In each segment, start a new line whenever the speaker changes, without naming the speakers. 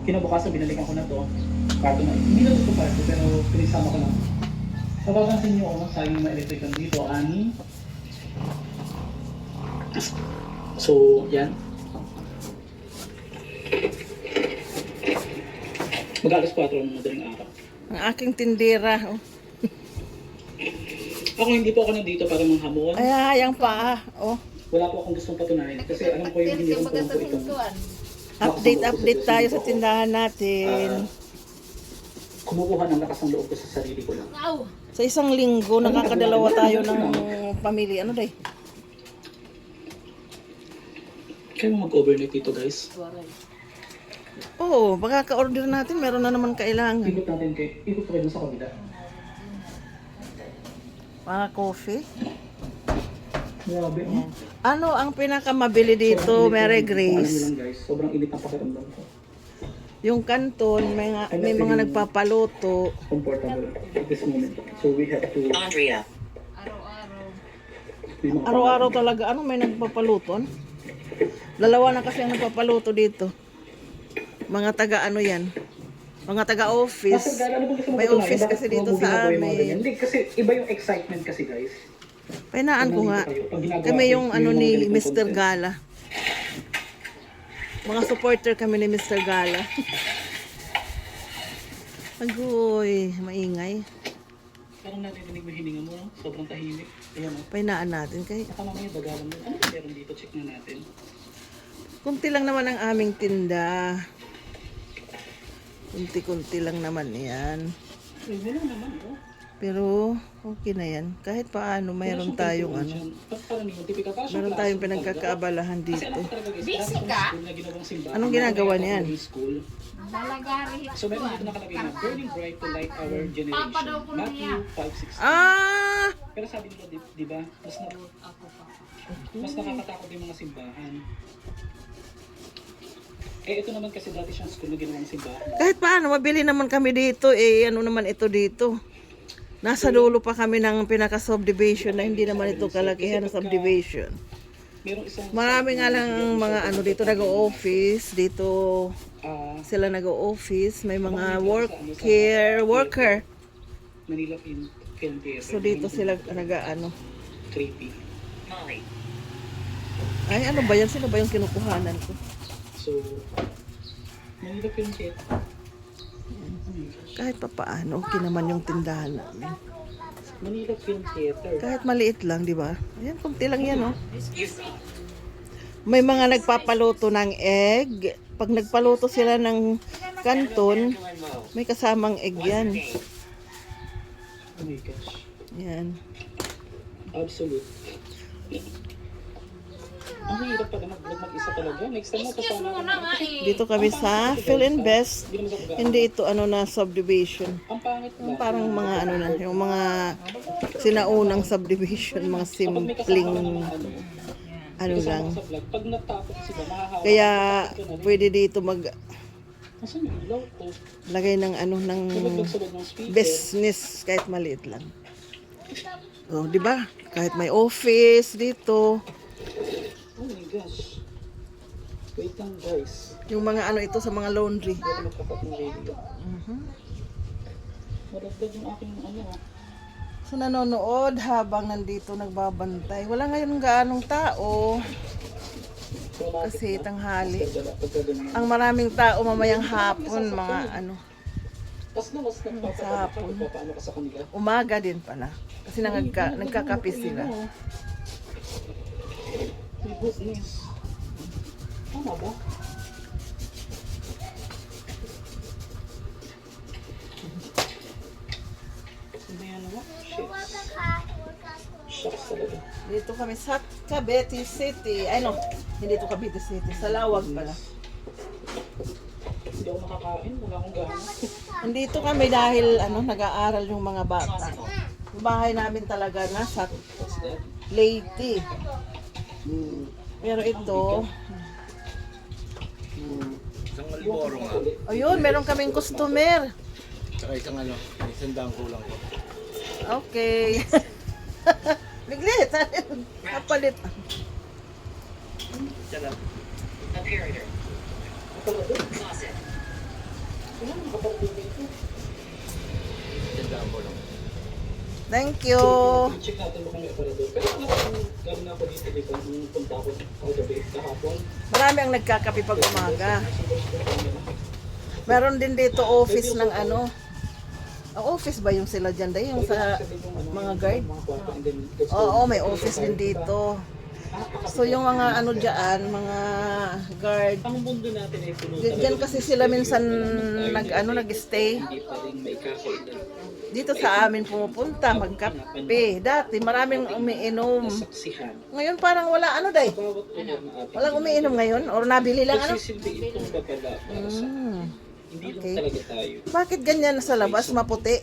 kinabukasan binalikan ko na to. Karton na. Hindi na gusto pa ito, pero pinisama ko lang. Mapapansin nyo, sayang yung mga electrical dito, ani. So, yan. Mag-alas 4 ng madaling araw.
Ang aking tindera. Oh.
Ako hindi po ako nandito para manghamon.
Ay, ang paa. Oh.
Wala po akong gustong patunayan. Kasi alam ko yung hindi ko po itong
Update tayo sa tindahan natin.
Kumukuha ng lakas ng loob ko sa sarili ko lang.
Sa isang linggo, nakakadalawa tayo ng pamilya. Ano day?
Kaya mo mag-overnight dito, guys.
Oo, baka ka-order natin. Meron na naman kailangan.
Ikot kayo sa kabila.
Mga coffee.
Grabe, no?
Ano ang pinakamabili dito, Mary Grace?
Alam niyo lang, guys, sobrang init ang pakiramdam ko.
Yung kanton, may mga nagpapaluto.
Comfortable at this moment. So we have to...
Andrea.
Araw-araw talaga, ano, may nagpapaluton? Dalawa na kasi ang nagpapaluto dito. Mga taga ano yan? Mga taga-office. May office kasi dito sa amin.
Hindi, kasi iba yung excitement kasi, guys.
Painaan ko nga. Kami yung ano ni Mr. Gala. Mga supporter kami ni Mr. Gala. Agoy, maingay.
Parang narinig mo hininga mo, no? Sobrang tahimik. Ayan, no?
Painaan natin kay.
Saka mamaya bagalan mo. Ano ba meron dito? Check na natin.
Kunti lang naman ang aming tinda. Kunti-kunti lang naman yan.
Eh, wala naman, oh.
Pero okay na yan. Kahit paano mayroon tayong ano. Meron tayong pinagkakaabalahan dito.
Busy ka?
Anong ginagawa niyan?
Lalagari.
So meron dito nakalagay na burning bright to light our generation.
Papa daw po
Matthew
niya.
5:16.
Ah!
Pero sabi nila, di ba, mas nakakatakot yung mga simbahan. Eh, ito naman kasi dati siyang school na ginawang simbahan.
Kahit paano, mabili naman kami dito. Eh, ano naman ito dito? Nasa dulo pa kami ng pinaka-subdivision na hindi naman ito kalakihan na subdivision.
Merong isang...
Marami nga lang mga ano dito nag-o-office. Dito
ah,
sila nag-o-office. May mga worker.
Manila Film Theater.
So dito sila nag-ano.
Creepy.
Molly.
Ay, ano ba yan? Sino ba yung kinukuhanan ko?
So, Manila Film Theater.
Kahit pa paano, okay naman yung tindahan namin.
Manila Film Theater.
Kahit maliit lang, di ba? Ayan, kunti lang yan, oh.
Excuse me.
May mga nagpapaluto ng egg. Pag nagpaluto sila ng kanton, may kasamang egg yan.
Oh my gosh.
Yan.
Absolute. Ang hirap pala mag-isa talaga. Next time mo
Excuse mo na nga eh.
Dito kami sa Phil Invest.
Hindi naman sa pagkakas.
Hindi ito ano na subdivision.
Ang pangit
Yung
lang.
parang mga ano na, yung mga sinaunang subdivision, mga simpleng ano lang.
Sa vlog, pag natapos sila, mahahawa.
Kaya pwede dito maglagay
Asan yung ilaw ko?
ng ano ng
Sulog ng speaker.
business kahit maliit lang. Oh, di ba? Kahit may office dito.
Oh my gosh. Wait lang guys.
Yung mga ano ito sa mga laundry.
Hindi ako magkakat ng radio. Maragdag yung aking ano.
So nanonood habang nandito nagbabantay. Wala ngayon gaanong tao kasi tanghali. Ang maraming tao mamayang hapon, mga ano,
Mas
Sa hapon.
nagpapaano ka sa kanila.
umaga din pala. Kasi nagkakape sila.
My goodness. Tama ba? Hindi yan naman. Shucks talaga.
Dito kami sa Cavite City. Ay no, hindi to Cavite City. Sa Lawag pala.
Hindi ako makakain. Wala akong gana.
Nandito kami dahil ano, nag-aaral yung mga bata. Yung bahay namin talaga nasa
What's that?
Leyte. Pero ito,
Isang Malboro nga.
ayun, meron kaming customer.
Tsaka isang ano, isang dang kulang ko.
Okay. Biglit. Kapalit.
Apparator. Faucet.
Wala nang kapatid dito.
Tindahan ko lang.
Thank you.
Check natin mo kung may aparador. Pero ano kung gano'n ako dito, di ba? Nung punta ako kagabi, kahapon.
Marami ang nagkakape pag umaga. Meron din dito office ng ano. Ang office ba yung sila dyan? Dahil yung sa mga guard? Oo, may office din dito. So yung mga ano dyan, mga guard.
Ang mundo natin ay puno
Diyan kasi sila minsan nag-stay.
Hindi pa rin may kakailan.
Dito sa amin pumupunta, magkape. Dati maraming umiinom.
Saksihan.
Ngayon parang wala ano day.
Bawat lugar na ating
Walang umiinom ngayon or nabili lang ano.
sisilbi itong babala para sa hindi
Okay.
lang talaga tayo.
Bakit ganyan sa labas maputi?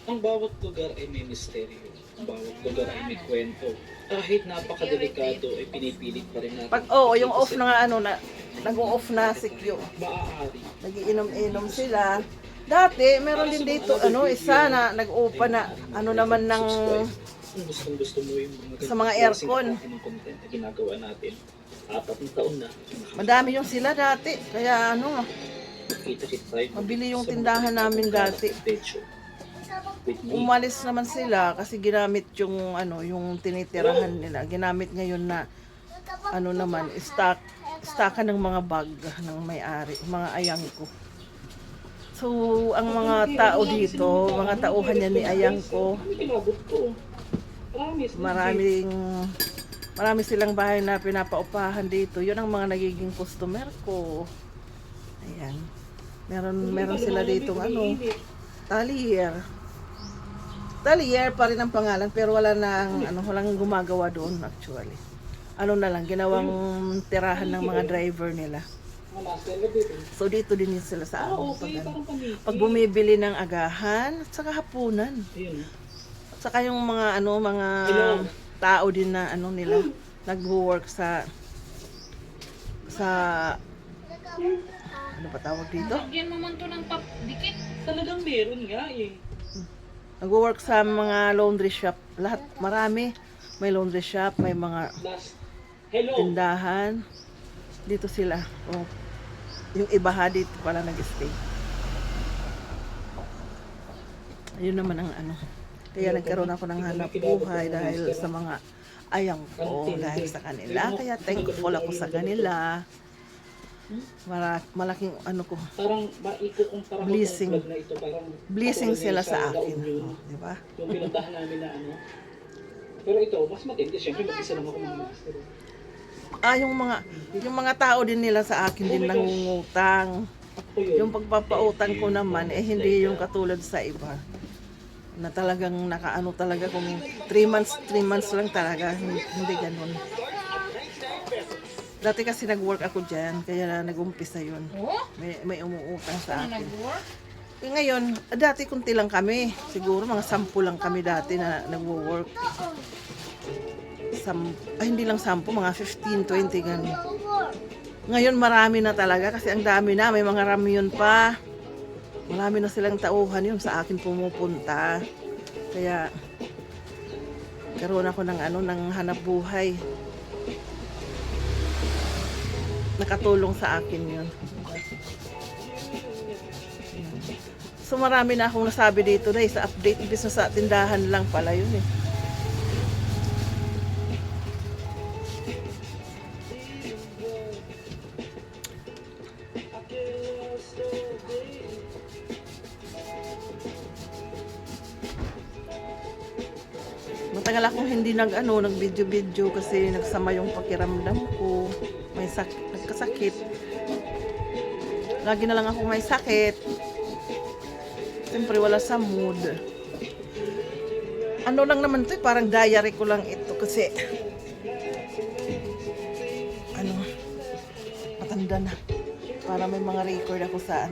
Ang bawat lugar ay may misteryo. Ang bawat lugar ay may kwento. Kahit napakadelikado ay pinipilit pa rin natin.
Pag yung off na nga ano na nag-o-off na si Q.
Maaari.
Nagiinom-inom sila. Dati meron din dito ano isa na nag-open na ano naman ng
Kung gustong-gusto mo yung mga
sa mga
klaseng
aircon.
klase ng content na ginagawa natin. 4 taon na.
Madami yung sila dati. Kaya ano,
Kita-kita tayo.
mabili yung tindahan namin dati.
Techo. With me.
Umalis naman sila kasi ginamit yung ano, yung tinitirahan nila. Ginamit ngayon na ano naman, stockan ng mga bag ng may-ari, mga ayang ko. So, ang mga tao dito, mga tauhan niya ni ayang ko,
Kinabot ko. Promise.
marami silang bahay na pinapaupahan dito. Yun ang mga nagiging customer ko. Ayan. Meron sila dito ano, Talier. Talier pa rin ang pangalan pero wala nang ano, walang gumagawa doon actually. Ano na lang ginawang tirahan ng mga driver nila. So dito din yun sila sa amin pag bumibili ng agahan at saka hapunan.
Ayun.
At saka yung mga ano, mga tao din na ano nila nagwo-work sa ano ba tawag dito?
Lagyan mo man to ng dikit.
Talagang meron nga eh.
Nagwo-work sa mga laundry shop. Lahat, marami. May laundry shop, may mga
Last. Hello.
tindahan. Dito sila. Oh. Yung iba ha, dito pala nag-stay. Ayun naman ang ano. Kaya nagkaroon ako ng hanap buhay dahil sa mga ayang ko, dahil sa kanila. Kaya thankful ako sa kanila. Malaking ano ko,
Parang maikukumpara ko
Blessing.
tong vlog na ito. Parang
blessing
ako rin
sila
sa
sa
La
akin.
Union.
Oh, di ba?
Yung pinuntahan namin na ano. Pero ito, mas matindi. Siyempre, mag-isa lang ako mga master.
Yung mga tao din nila sa akin din nangungutang.
Ako yun.
Yung pagpapautang ko naman eh hindi yung katulad sa iba. Na talagang nakaano talaga kung 3 months lang talaga, hindi ganun. Dati kasi nag-work ako diyan, kaya nag-umpisa 'yun.
Oh?
May umuutang sa
Ano
akin.
nag-work?
Eh, ngayon, dati kunti lang kami. Siguro mga 10 lang kami dati na nagwo-work. Hindi lang 10, mga 15, 20 ganun. Ngayon marami na talaga kasi ang dami na, may mga ramyon pa. Marami na silang tauhan yun sa akin pumupunta. Kaya karoon ako ng ano, ng hanap buhay. Nakatulong sa akin yun. So marami na akong nasabi dito na sa update, ibig sa tindahan lang pala yun eh. Matagal akong hindi nag-video kasi nagsama yung pakiramdam ko. Nagkasakit. Lagi na lang ako may sakit. Siyempre wala sa mood. Ano lang naman to, parang diary ko lang ito kasi matanda na. Para may mga record ako sa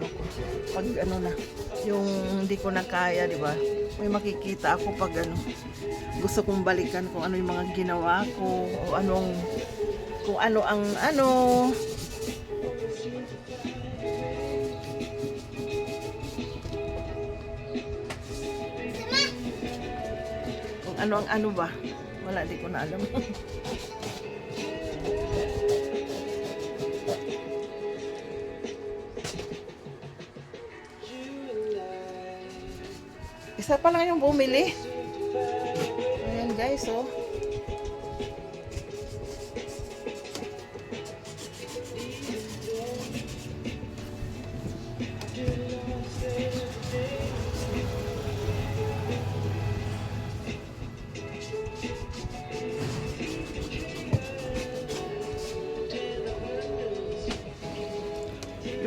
pag na, yung hindi ko na kaya, di ba? May makikita ako pag gusto kong balikan kung ano yung mga ginawa ko o kung ano ang kung ano ang ba, wala, di ko na alam. isa pa lang yung bumili. Ayan guys, oh.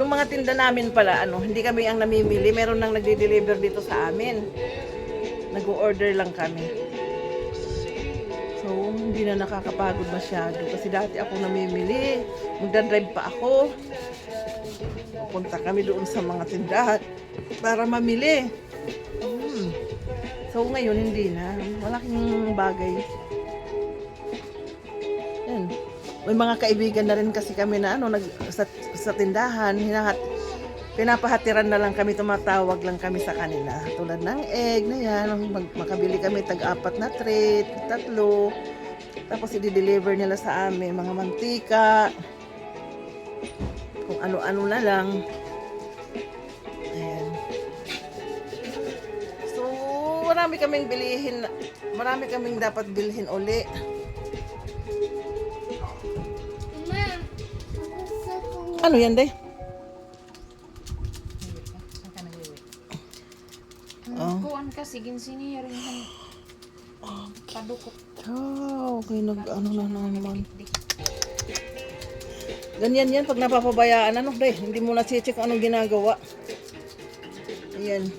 Yung mga tinda namin pala, hindi kami ang namimili. Meron nang nagde-deliver dito sa amin. Nag-order lang kami. So, hindi na nakakapagod masyado. Kasi dati ako namimili. Magdadrive pa ako. Pupunta kami doon sa mga tindahan para mamili. So, ngayon hindi na. Malaking bagay. Yan. May mga kaibigan na rin kasi kami na sa tindahan, pinapahatiran na lang kami, tumatawag lang kami sa kanila. Tulad ng egg na yan, makabili kami tag-4 na tray, 3. Tapos i-deliver nila sa amin, mga mantika, kung ano-ano na lang. Ayan. So, marami kaming bilihin, marami kaming dapat bilhin uli. Ano yan, Day?
Kuan kasi ginsini rin han. Padukot.
Okay, nag-ano na naman. Ganyan yan, pag napapabayaan, Day? Hindi mo na-check anong ginagawa. Ayan.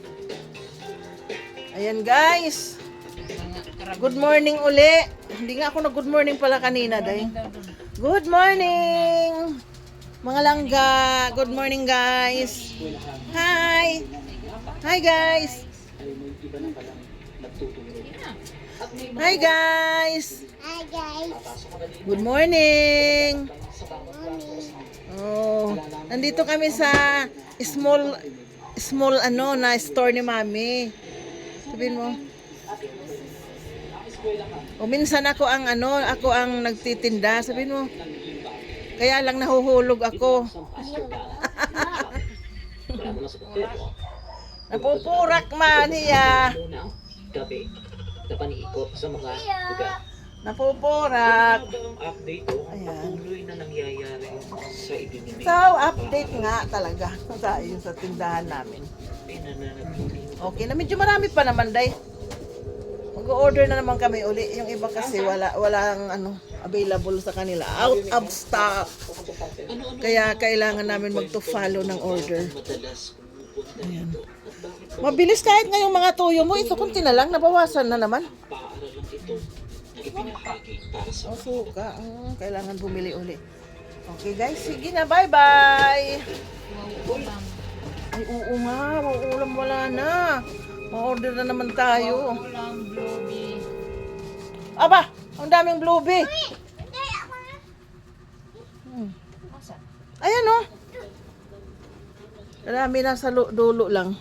Ayan, guys. Good morning uli. Hindi nga ako nag-good morning pala kanina, Day. Good morning! Mga langga, good morning guys. Hi. Hi guys. Hi guys.
Hi guys.
Good morning. Oh, nandito kami sa small na store ni Mami. Sabihin mo. O minsan ako ang nagtitinda, sabihin mo. Kaya lang nahuhulog ako. Napupurak man niya.
Gabi na paniikot sa mga lugar.
Napupurak.
Ang update o
Ayan.
patuloy na nangyayari sa idinimig.
So, update nga talaga sa tindahan namin.
Pinananatili.
Okay na, medyo marami pa naman, Day. Mag-order na naman kami uli. Yung iba kasi walang available sa kanila. Out of stock. Kaya kailangan namin mag-to-follow ng order.
Madalas pumupunta
Ayan.
dito. At bakit pa
Mabilis kahit ngayong mga tuyo mo. Ito kunti na lang. Nabawasan na naman.
paaralan ito na ipinahagi para sa
O suka. Kailangan bumili uli. Okay guys, sige na. Bye-bye.
Ulam.
Ay, oo nga. Mauulam wala na. Ma-order na naman tayo.
Ulam, blueberry.
Aba, ang daming blueberry.
Asa?
Ayan oh. Marami nasa dulo lang.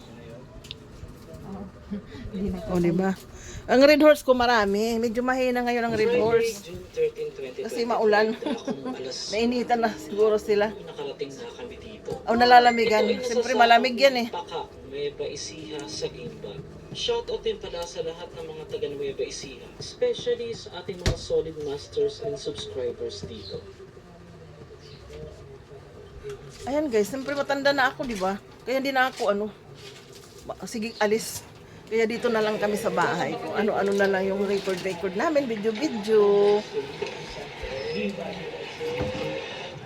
O, diba? Ang red horse ko marami. Medyo mahina ngayon ang red horse.
June 13, 2020.
Kasi maulan.
Akong alas
Nainitan na siguro sila.
nakarating na kami dito.
O, nalalamigan. Siyempre malamig yan eh.
Baka Nueva Ecija sa Gimbag. Shoutout din pala sa lahat ng mga taga Nueva Ecija, especially sa ating mga solid masters and subscribers dito.
Ayan guys, siyempre matanda na ako, di ba? Kaya hindi na ako sige, alis. Kaya dito na lang kami sa bahay. Kung ano-ano na lang yung record namin, video.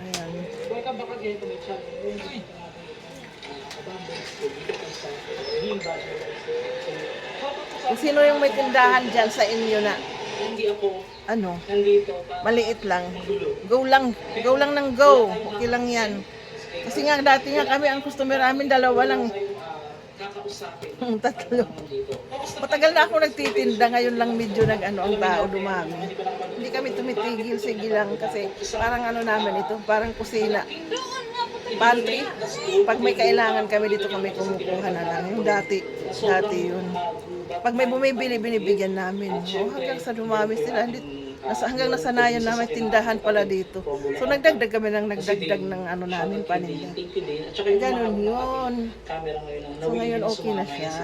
Ayan.
Welcome back again to my channel.
Kung sino yung may tindahan dyan sa inyo na,
Hindi ako nandito para
maliit lang.
magulo.
Go lang ng go. Okay lang yan. Kasi nga, dati nga kami, ang customer namin, 2 lang.
Kakausapin
3. Matagal na ako nagtitinda, ngayon lang medyo ang tao dumami. Hindi kami tumitigil, sige lang, kasi parang namin ito, parang kusina. Pantry. Pag may kailangan kami dito kami kumukuha na lang. Yung dati yun. Pag may bumibili, binibigyan namin. Hanggang sa dumami sila. hanggang nasanayan na may tindahan pala dito. So nagdagdag kami ng ano namin paninda. Ganun yun. So ngayon okay na siya.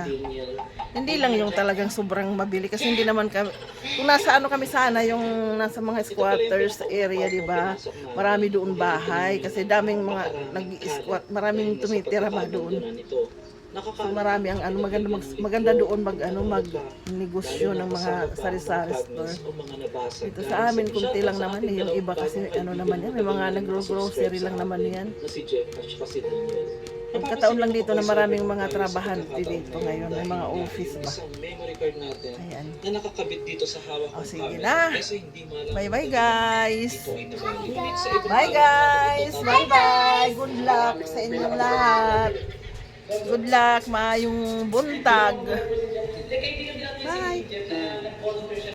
Hindi lang yung talagang sobrang mabili kasi hindi naman kami, kung nasa ano kami sana, yung nasa mga squatters area, di ba? Marami doon bahay kasi daming mga nag-squat, maraming tumitira ba doon. So marami ang ano, maganda doon mag-negosyo ng mga sari-sari store. Dito sa amin kunti lang naman yung iba kasi ano naman yan, may mga nagro-grocery lang naman yan. Pagkataon lang dito na maraming mga trabahante dito ngayon, may mga office ba. Ayan.
Na nakakabit dito sa hawak
O
ng
sige
camera
na.
kasi hindi malaman
Bye bye guys.
ito ay nabalik. Sa ibang
Bye guys. Bye bye. Good luck sa inyong lahat. Good luck, maayong buntag.